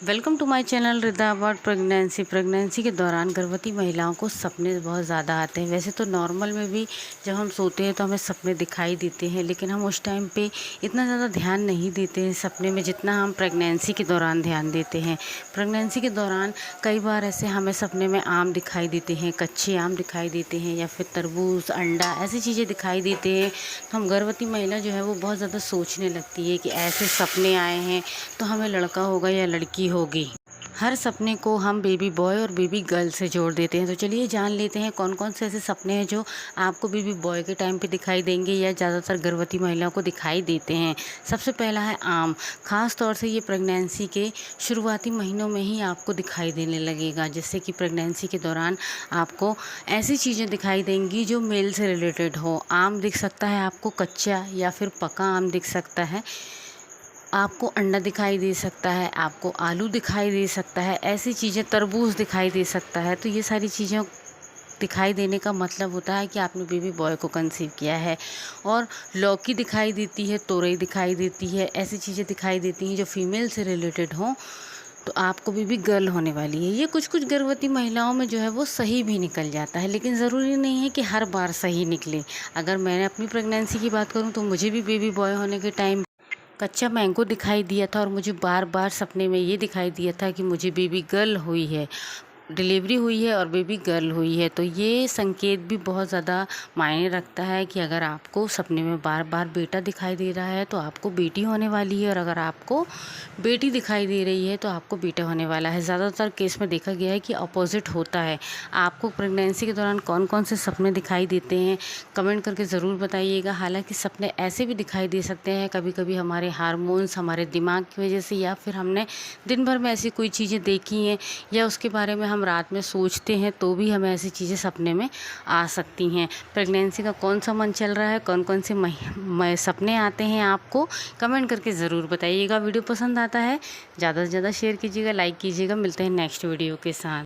Welcome to my channel Rida about pregnancy के दौरान गर्भवती महिलाओं को सपने बहुत ज़्यादा आते हैं। वैसे तो नॉर्मल में भी जब हम सोते हैं तो हमें सपने दिखाई देते हैं, लेकिन हम उस टाइम पे इतना ज़्यादा ध्यान नहीं देते हैं सपने में जितना हम प्रेगनेंसी के दौरान ध्यान देते हैं। प्रेगनेंसी के दौरान कई बार ऐसे हमें सपने में आम दिखाई देते हैं, कच्चे आम दिखाई देते हैं या फिर तरबूज, अंडा, ऐसी चीज़ें दिखाई देते हैं। तो हम गर्भवती महिला जो है वो बहुत ज़्यादा सोचने लगती है कि ऐसे सपने आए हैं तो हमें लड़का होगा या लड़की होगी। हर सपने को हम बेबी बॉय और बेबी गर्ल से जोड़ देते हैं। तो चलिए जान लेते हैं कौन कौन से ऐसे सपने हैं जो आपको बेबी बॉय के टाइम पे दिखाई देंगे या ज़्यादातर गर्भवती महिलाओं को दिखाई देते हैं। सबसे पहला है आम। ख़ास तौर से ये प्रेगनेंसी के शुरुआती महीनों में ही आपको दिखाई देने लगेगा, जिससे कि प्रेगनेंसी के दौरान आपको ऐसी चीज़ें दिखाई देंगी जो मेल से रिलेटेड हो। आम दिख सकता है आपको कच्चा या फिर पका आम दिख सकता है, आपको अंडा दिखाई दे सकता है, आपको आलू दिखाई दे सकता है, ऐसी चीज़ें, तरबूज दिखाई दे सकता है। तो ये सारी चीज़ें दिखाई देने का मतलब होता है कि आपने बेबी बॉय को कंसीव किया है। और लौकी दिखाई देती है, तोरई दिखाई देती है, ऐसी चीज़ें दिखाई देती हैं जो फीमेल से रिलेटेड हों, तो आपको बेबी गर्ल होने वाली है। ये कुछ कुछ गर्भवती महिलाओं में जो है वो सही भी निकल जाता है, लेकिन ज़रूरी नहीं है कि हर बार सही निकले। अगर मैंने अपनी प्रेगनेंसी की बात करूँ तो मुझे भी बेबी बॉय होने के टाइम कच्चा मैंगो दिखाई दिया था और मुझे बार बार सपने में ये दिखाई दिया था कि मुझे बेबी गर्ल हुई है, डिलीवरी हुई है और बेबी गर्ल हुई है। तो ये संकेत भी बहुत ज़्यादा मायने रखता है कि अगर आपको सपने में बार बार बेटा दिखाई दे रहा है तो आपको बेटी होने वाली है, और अगर आपको बेटी दिखाई दे रही है तो आपको बेटा होने वाला है। ज़्यादातर केस में देखा गया है कि अपोजिट होता है। आपको प्रेगनेंसी के दौरान कौन कौन से सपने दिखाई देते हैं कमेंट करके ज़रूर बताइएगा। हालांकि सपने ऐसे भी दिखाई दे सकते हैं कभी कभी हमारे हार्मोन्स, हमारे दिमाग की वजह से, या फिर हमने दिन भर में ऐसी कोई चीज़ें देखी हैं या उसके बारे में हम रात में सोचते हैं तो भी हमें ऐसी चीज़ें सपने में आ सकती हैं। प्रेगनेंसी का कौन सा मंथ चल रहा है, कौन कौन से सपने आते हैं आपको कमेंट करके ज़रूर बताइएगा। वीडियो पसंद आता है ज़्यादा से ज़्यादा शेयर कीजिएगा, लाइक कीजिएगा। मिलते हैं नेक्स्ट वीडियो के साथ।